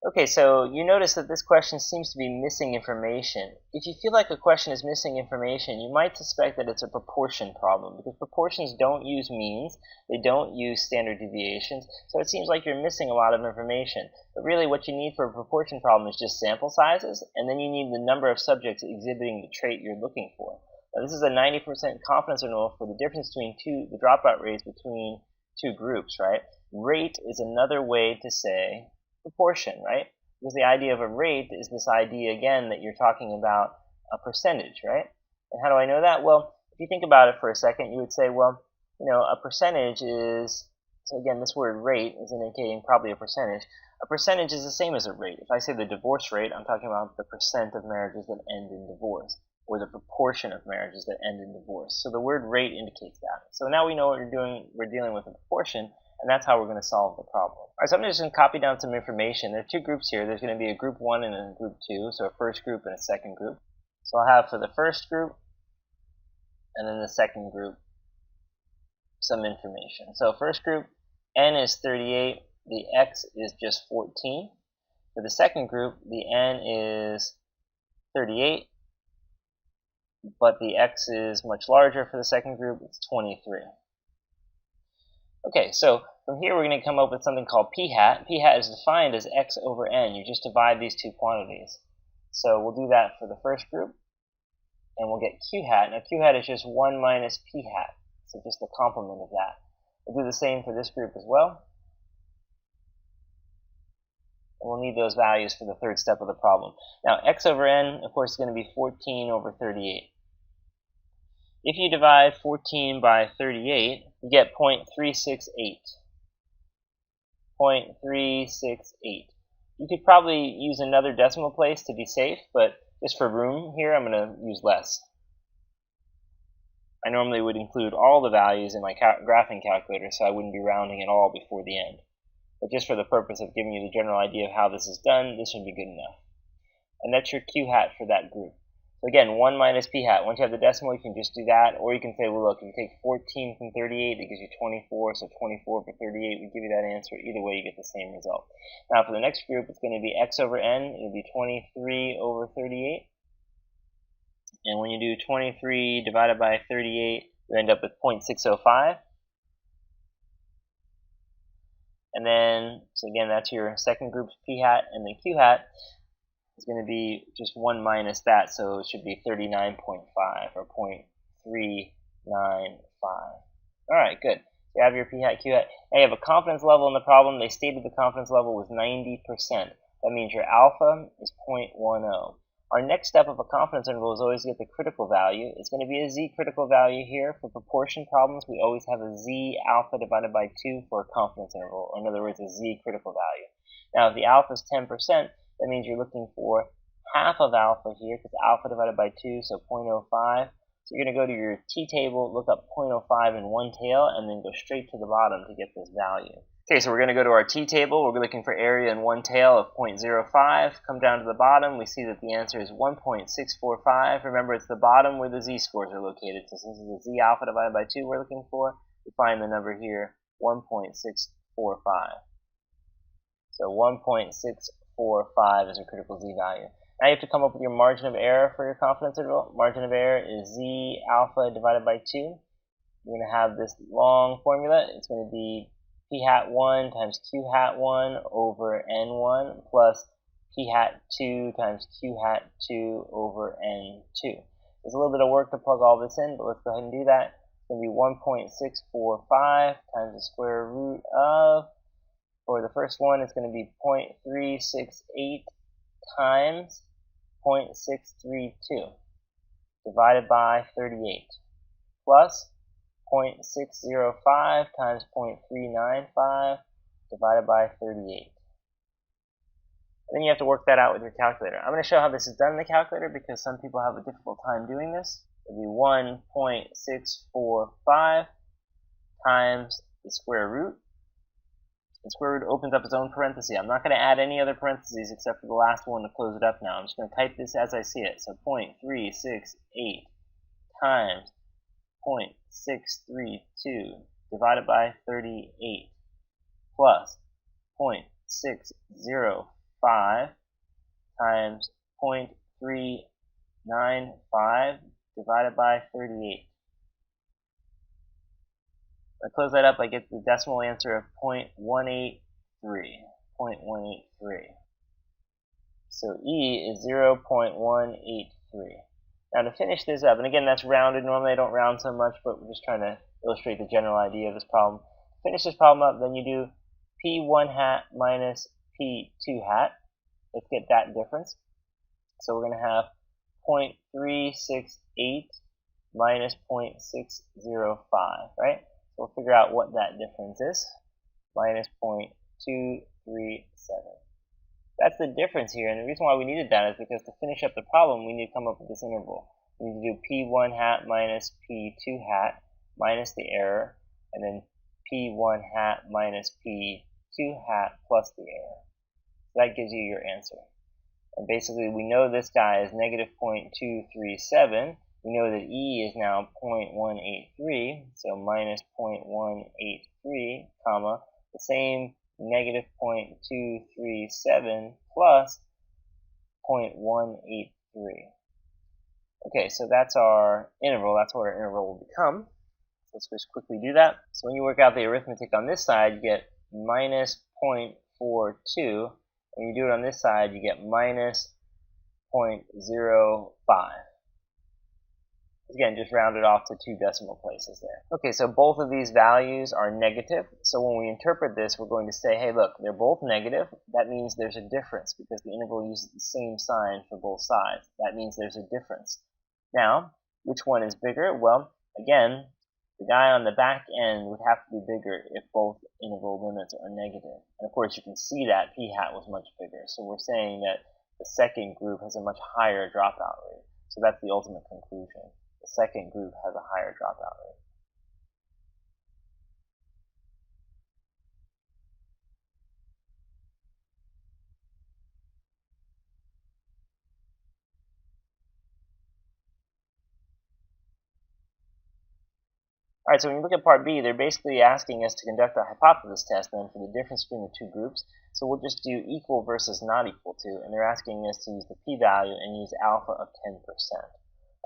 Okay, so you notice that this question seems to be missing information. If you feel like a question is missing information, you might suspect that it's a proportion problem, because proportions don't use means, they don't use standard deviations, so it seems like you're missing a lot of information. But really what you need for a proportion problem is just sample sizes, and then you need the number of subjects exhibiting the trait you're looking for. Now this is a 90% confidence interval for the difference between the dropout rates between two groups, right? Rate is another way to say proportion, right? Because the idea of a rate is this idea, again, that you're talking about a percentage, right? And how do I know that? Well, if you think about it for a second, you would say, well, a percentage is, so again, this word rate is indicating probably a percentage. A percentage is the same as a rate. If I say the divorce rate, I'm talking about the percent of marriages that end in divorce, or the proportion of marriages that end in divorce. So the word rate indicates that. So now we know what we're doing. We're dealing with a proportion, and that's how we're going to solve the problem. All right, so I'm just going to copy down some information. There are two groups here. There's going to be a group 1 and a group 2, so a first group and a second group. So I'll have for the first group and then the second group some information. So first group, n is 38, the x is just 14. For the second group, the n is 38, but the x is much larger. For the second group, it's 23. Okay, so from here we're going to come up with something called p hat. P hat is defined as x over n. You just divide these two quantities. So we'll do that for the first group, and we'll get q hat. Now q hat is just 1 minus p hat, so just the complement of that. We'll do the same for this group as well. And we'll need those values for the third step of the problem. Now x over n, of course, is going to be 14 over 38. If you divide 14 by 38, you get 0.368. 0.368. You could probably use another decimal place to be safe, but just for room here, I'm going to use less. I normally would include all the values in my graphing calculator, so I wouldn't be rounding at all before the end. But just for the purpose of giving you the general idea of how this is done, this should be good enough. And that's your q hat for that group. So again, 1 minus p hat. Once you have the decimal, you can just do that. Or you can say, well, look, if you take 14 from 38, it gives you 24. So 24 for 38 would give you that answer. Either way, you get the same result. Now, for the next group, it's going to be x over n. It'll be 23 over 38. And when you do 23 divided by 38, you end up with 0.605. And then, so again, that's your second group's p hat. And then q hat is going to be just 1 minus that, so it should be 39.5 or 0.395. Alright, good. You have your p hat, q hat. Now you have a confidence level in the problem. They stated the confidence level was 90%. That means your alpha is 0.10. Our next step of a confidence interval is always to get the critical value. It's going to be a z critical value here. For proportion problems, we always have a z alpha divided by 2 for a confidence interval, or in other words, a z critical value. Now, if the alpha is 10%, that means you're looking for half of alpha here, because alpha divided by 2, so 0.05. So you're going to go to your t-table, look up 0.05 in one tail, and then go straight to the bottom to get this value. Okay, so we're going to go to our t-table. We're looking for area in one tail of 0.05. Come down to the bottom. We see that the answer is 1.645. Remember, it's the bottom where the z-scores are located. So since it's the z alpha divided by 2 we're looking for, we find the number here, 1.645. So 1.645 is your critical z value. Now you have to come up with your margin of error for your confidence interval. Margin of error is z alpha divided by 2. You're going to have this long formula. It's going to be p hat 1 times q hat 1 over n1 plus p hat 2 times q hat 2 over n2. There's a little bit of work to plug all this in, but let's go ahead and do that. It's going to be 1.645 times the square root of, for the first one, it's going to be 0.368 times 0.632 divided by 38 plus 0.605 times 0.395 divided by 38. Then you have to work that out with your calculator. I'm going to show how this is done in the calculator because some people have a difficult time doing this. It would be 1.645 times the square root. The square root opens up its own parenthesis. I'm not going to add any other parentheses except for the last one to close it up now. I'm just going to type this as I see it. So 0.368 times 0.632 divided by 38 plus 0.605 5 times 0.395 divided by 38. If I close that up, I get the decimal answer of 0.183. 0.183. So E is 0.183. Now to finish this up, and again that's rounded, normally I don't round so much, but we're just trying to illustrate the general idea of this problem. To finish this problem up, then you do P1 hat minus P2 hat. Let's get that difference. So we're going to have 0.368 minus 0.605, right? So we'll figure out what that difference is. Minus 0.237. That's the difference here, and the reason why we needed that is because to finish up the problem, we need to come up with this interval. We need to do P1 hat minus P2 hat minus the error, and then P1 hat minus P2 hat plus the error. So that gives you your answer. And basically, we know this guy is negative 0.237. We know that E is now 0.183, so minus 0.183, comma, the same negative 0.237 plus 0.183. Okay, so that's our interval. That's what our interval will become. So let's just quickly do that. So when you work out the arithmetic on this side, you get minus 0.42. When you do it on this side, you get minus 0.05. Again, just round it off to 2 decimal places there. Okay, so both of these values are negative. So when we interpret this, we're going to say, hey, look, they're both negative. That means there's a difference because the interval uses the same sign for both sides. That means there's a difference. Now, which one is bigger? Well, again, the guy on the back end would have to be bigger if both interval limits are negative. And of course, you can see that p hat was much bigger. So we're saying that the second group has a much higher dropout rate. So that's the ultimate conclusion. The second group has a higher dropout rate. Alright, so when you look at part B, they're basically asking us to conduct a hypothesis test then for the difference between the two groups. So we'll just do equal versus not equal to, and they're asking us to use the p-value and use alpha of 10%.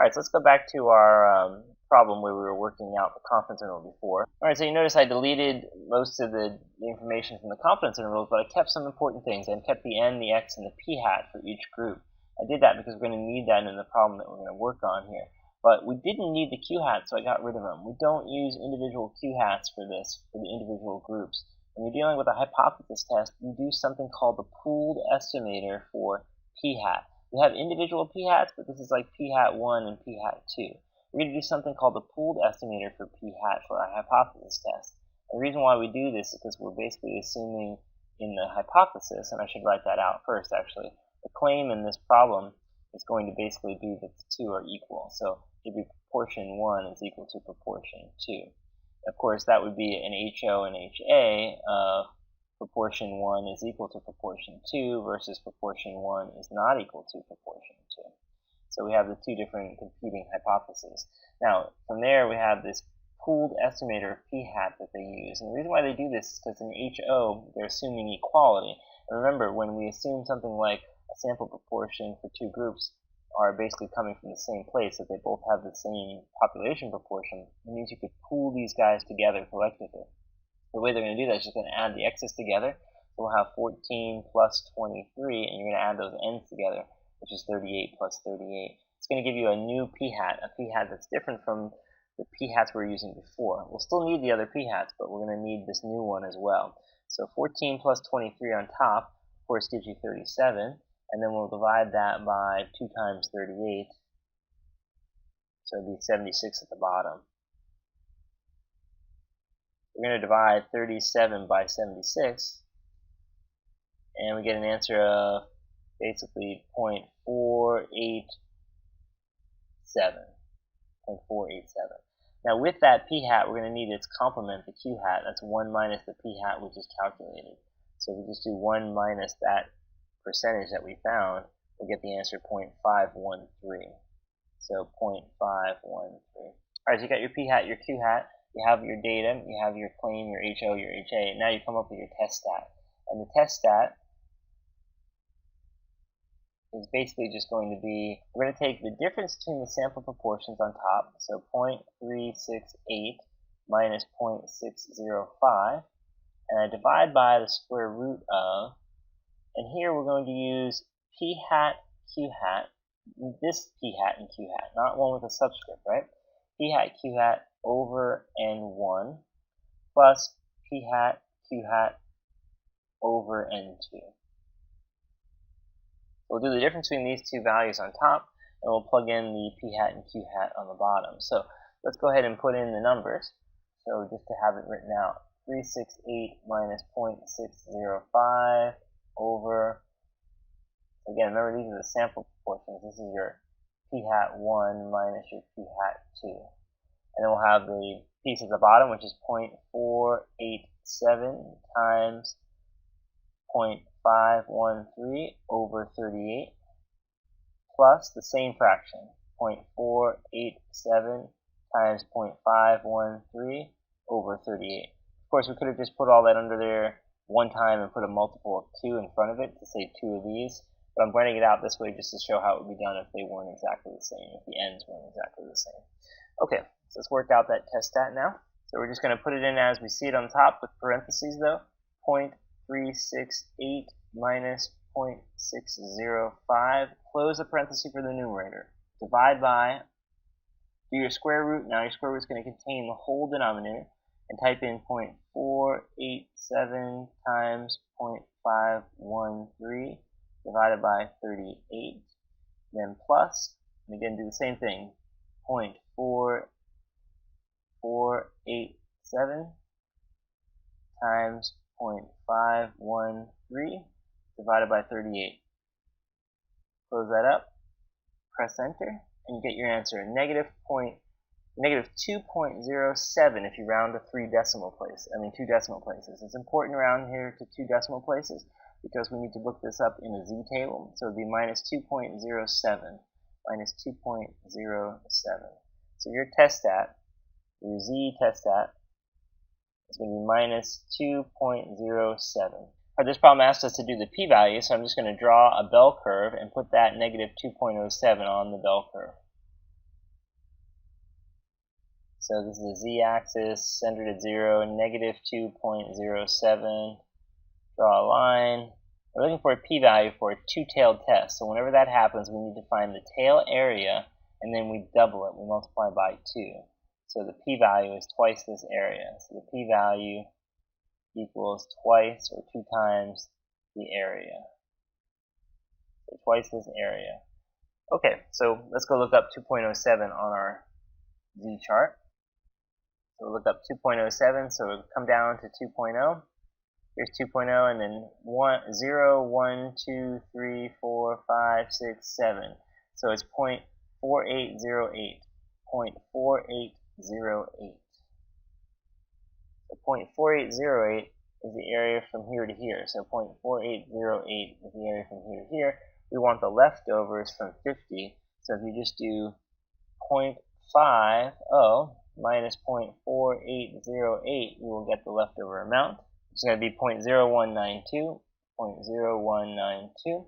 Alright, so let's go back to our problem where we were working out the confidence interval before. Alright, so you notice I deleted most of the information from the confidence intervals, but I kept some important things. I kept the n, the x, and the p hat for each group. I did that because we're going to need that in the problem that we're going to work on here. But we didn't need the q hats, so I got rid of them. We don't use individual q hats for this, for the individual groups. When you're dealing with a hypothesis test, you do something called the pooled estimator for p hat. We have individual p hats, but this is like p hat 1 and p hat 2. We're going to do something called the pooled estimator for p hat for our hypothesis test. And the reason why we do this is because we're basically assuming in the hypothesis, and I should write that out first actually, the claim in this problem is going to basically be that the two are equal. So it'd be proportion 1 is equal to proportion 2. Of course, that would be an HO and HA of proportion 1 is equal to proportion 2 versus proportion 1 is not equal to proportion 2. So we have the two different competing hypotheses. Now, from there we have this pooled estimator of p hat that they use. And the reason why they do this is because in HO, they're assuming equality. And remember, when we assume something like a sample proportion for two groups are basically coming from the same place, that they both have the same population proportion, it means you could pool these guys together collectively. The way they're going to do that is just going to add the x's together. So we'll have 14 plus 23, and you're going to add those n's together, which is 38 plus 38. It's going to give you a new p hat, a p hat that's different from the p hats we were using before. We'll still need the other p hats, but we're going to need this new one as well. So 14 plus 23 on top, of course, gives you 37. And then we'll divide that by 2 times 38. So it'd be 76 at the bottom. We're going to divide 37 by 76. And we get an answer of basically 0.487. 0.487. Now with that p hat, we're going to need its complement, the q hat. That's 1 minus the p hat we just calculated. So we just do 1 minus that percentage that we found, we'll get the answer 0.513. So 0.513. Alright, so you got your p hat, your q hat, you have your data, you have your claim, your HO, your HA, now you come up with your test stat. And the test stat is basically just going to be, we're going to take the difference between the sample proportions on top, so 0.368 minus 0.605, and I divide by the square root of, and here we're going to use p hat, q hat, this p hat and q hat, not one with a subscript, right? P hat, q hat over n1 plus p hat, q hat over n2. We'll do the difference between these two values on top, and we'll plug in the p hat and q hat on the bottom. So let's go ahead and put in the numbers. So just to have it written out, 368 minus 0.605 over, again, remember these are the sample proportions. This is your p hat 1 minus your p hat 2. And then we'll have the piece at the bottom, which is 0.487 times 0.513 over 38, plus the same fraction, 0.487 times 0.513 over 38. Of course, we could have just put all that under there one time and put a multiple of 2 in front of it to say 2 of these, but I'm writing it out this way just to show how it would be done if they weren't exactly the same, if the ends weren't exactly the same. Okay, so let's work out that test stat now. So we're just going to put it in as we see it on top with parentheses though, 0.368 minus 0.605, close the parenthesis for the numerator, divide by, do your square root. Now your square root is going to contain the whole denominator, and type in 0.487 times 0.513 divided by 38, then plus, and again do the same thing, 0.4487 times 0.513 divided by 38. Close that up, press enter, and you get your answer, negative 2.07 if you round to 2 decimal places. It's important to round here to 2 decimal places because we need to look this up in a z table, so it would be minus 2.07, minus 2.07. So your test stat, your z test stat, is going to be minus 2.07. This problem asked us to do the p-value, so I'm just going to draw a bell curve and put that negative 2.07 on the bell curve. So this is the z-axis, centered at 0, negative 2.07. Draw a line. We're looking for a p-value for a two-tailed test. So whenever that happens, we need to find the tail area, and then we double it. We multiply by 2. So the p-value is twice this area. So the p-value equals twice or 2 times the area. So twice this area. Okay, so let's go look up 2.07 on our z chart. So we'll look up 2.07, so we'll come down to 2.0. Here's 2.0, and then 0, 1, 2, 3, 4, 5, 6, 7. So it's 0.4808. 0.4808. So 0.4808 is the area from here to here. So 0.4808 is the area from here to here. We want the leftovers from 50. So if you just do 0.50 minus 0.4808, you will get the leftover amount. It's going to be 0.0192, 0.0192,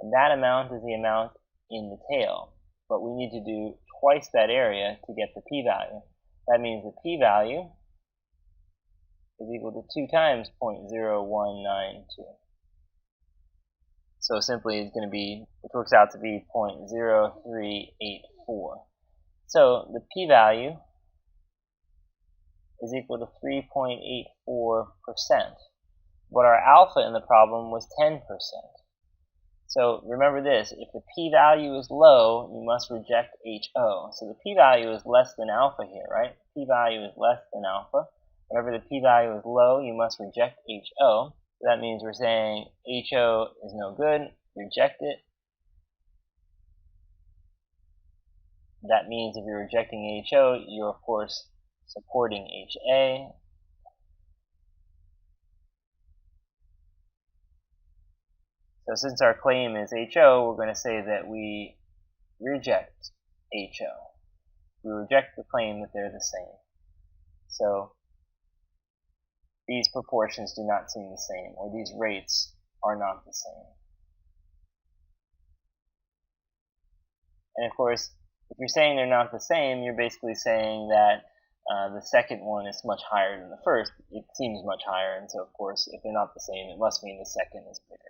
and that amount is the amount in the tail. But we need to do twice that area to get the p-value. That means the p-value is equal to 2 times 0.0192. So simply it's going to be, which works out to be 0.0384. So the p-value is equal to 3.84%. But our alpha in the problem was 10%. So remember this, if the p-value is low, you must reject HO. So the p-value is less than alpha here, right? P-value is less than alpha. Whenever the p-value is low, you must reject HO. So that means we're saying HO is no good, reject it. That means if you're rejecting HO, you're of course supporting HA. So since our claim is HO, we're going to say that we reject HO. We reject the claim that they're the same. So these proportions do not seem the same, or these rates are not the same. And of course, if you're saying they're not the same, you're basically saying that the second one is much higher than the first. It seems much higher, and so of course, if they're not the same, it must mean the second is bigger.